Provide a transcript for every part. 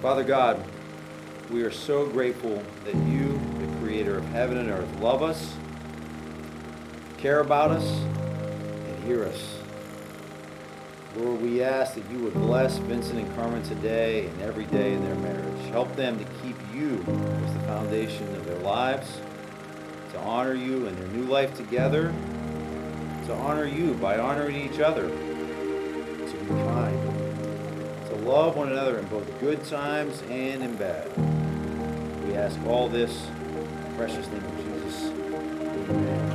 Father God, we are so grateful that you, the creator of heaven and earth, love us, care about us, and hear us. Lord, we ask that you would bless Vincent and Carmen today and every day in their marriage. Help them to keep you as the foundation of their lives, to honor you in their new life together, to honor you by honoring each other, to be kind, to love one another in both good times and in bad. We ask all this in the precious name of Jesus. Amen.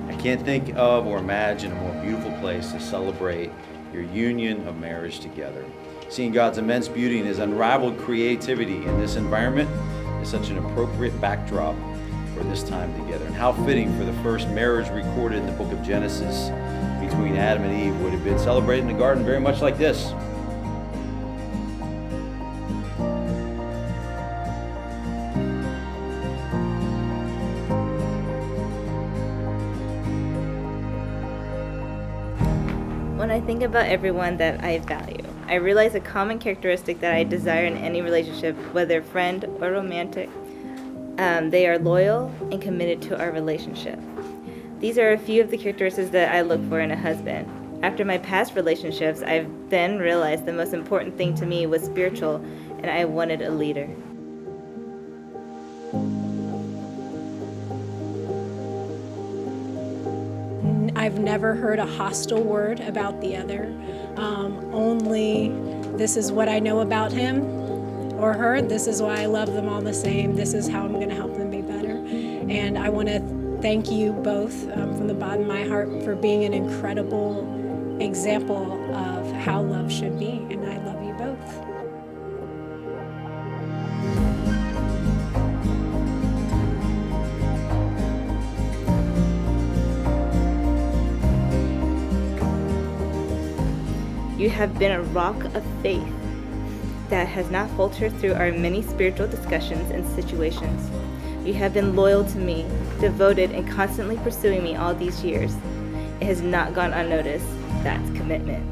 I can't think of or imagine a more beautiful place to celebrate your union of marriage together. Seeing God's immense beauty and his unrivaled creativity in this environment is such an appropriate backdrop for this time together. And how fitting for the first marriage recorded in the book of Genesis between Adam and Eve would have been celebrated in the garden very much like this. When I think about everyone that I value, I realize a common characteristic that I desire in any relationship, whether friend or romantic. They are loyal and committed to our relationship. These are a few of the characteristics that I look for in a husband. After my past relationships, I've then realized the most important thing to me was spiritual, and I wanted a leader. I've never heard a hostile word about the other. Only, this is what I know about him or her. This is why I love them all the same. This is how I'm going to help them be better. And I want to thank you both from the bottom of my heart for being an incredible example of how love should be. And I love you both. You have been a rock of faith that has not faltered through our many spiritual discussions and situations. You have been loyal to me, devoted, and constantly pursuing me all these years. It has not gone unnoticed. That's commitment.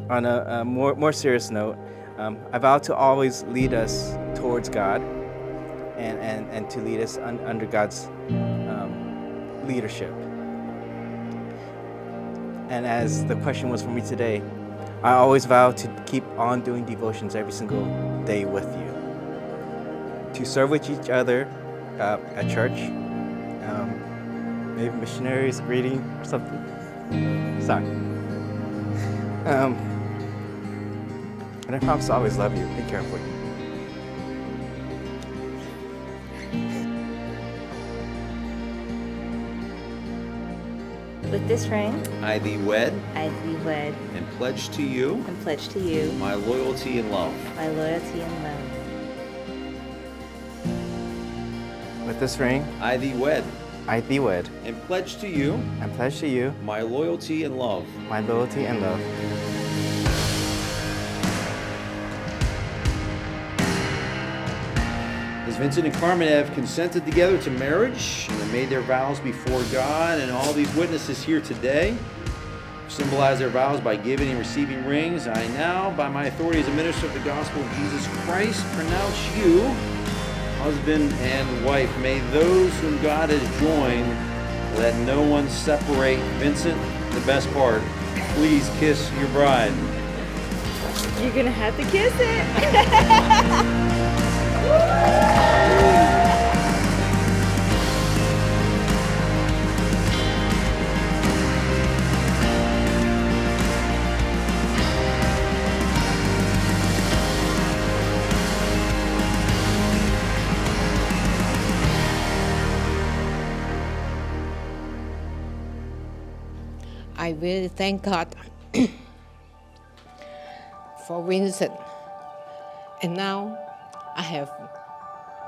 On a more serious note, I vow to always lead us towards God and to lead us under God's leadership. And as the question was for me today, I always vow to keep on doing devotions every single day with you, to serve with each other at church, maybe missionaries, reading, or something. Sorry. And I promise to always love you and care for you. With this ring, I thee wed I thee wed and pledge to you and pledge to you my loyalty and love. my loyalty and love. With this ring, I thee wed I thee wed and pledge to you and pledge to you my loyalty and love. my loyalty and love. As Vincent and Carmen have consented together to marriage and have made their vows before God, and all these witnesses here today symbolize their vows by giving and receiving rings, I now, by my authority as a minister of the gospel of Jesus Christ, pronounce you husband and wife. May those whom God has joined, let no one separate. Vincent, the best part, please kiss your bride. You're gonna have to kiss it. I really thank God for Vincent. And now I have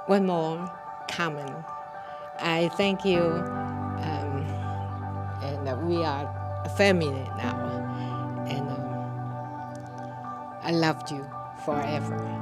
one more, Carmen. I thank you, and we are a family now. And I loved you forever.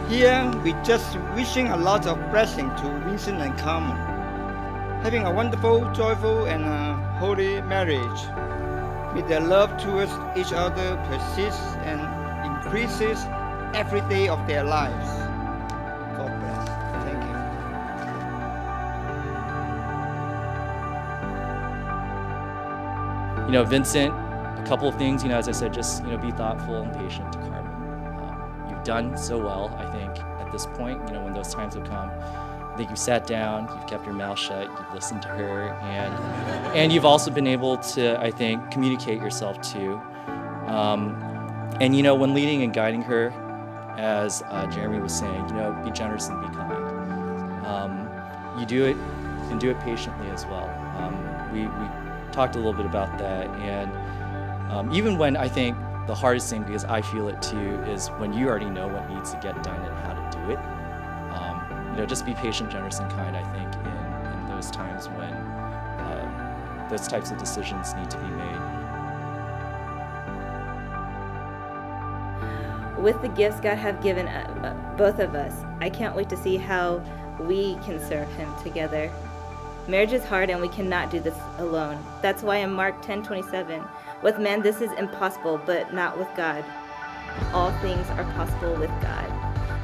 Here, we just wishing a lot of blessing to Vincent and Carmen, having a wonderful, joyful, and holy marriage. May their love towards each other persists and increases every day of their lives. God bless. Thank you. You know, Vincent, a couple of things, as I said, just, be thoughtful and patient to Carmen. You've done so well, I think, at this point, when those times have come. I think you've sat down, you've kept your mouth shut, you've listened to her, and you've also been able to, I think, communicate yourself too. And, when leading and guiding her, as Jeremy was saying, be generous and be kind. You do it and do it patiently as well. We talked a little bit about that, and even when I think the hardest thing, because I feel it too, is when you already know what needs to get done and how to do it. Just be patient, generous, and kind, I think, in those times when those types of decisions need to be made. With the gifts God have given both of us, I can't wait to see how we can serve Him together. Marriage is hard and we cannot do this alone. That's why in Mark 10:27, with man this is impossible, but not with God. All things are possible with God.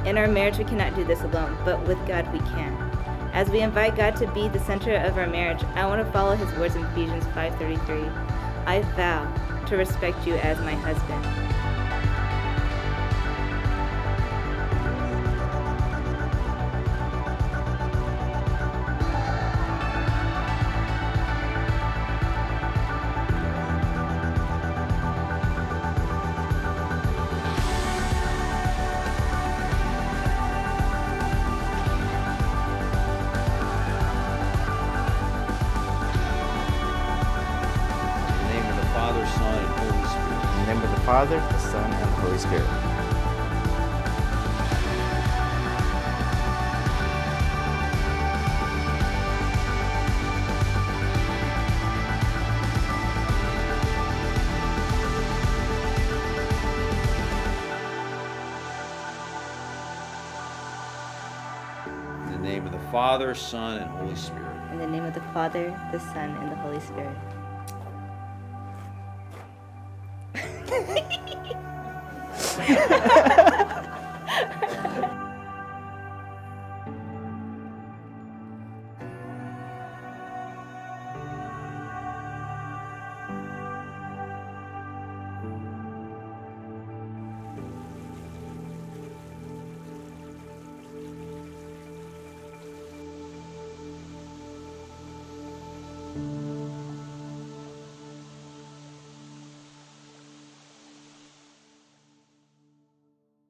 In our marriage we cannot do this alone, but with God we can. As we invite God to be the center of our marriage, I want to follow His words in Ephesians 5:33. I vow to respect you as my husband. Father, the Son, and the Holy Spirit. In the name of the Father, Son, and Holy Spirit. In the name of the Father, the Son, and the Holy Spirit.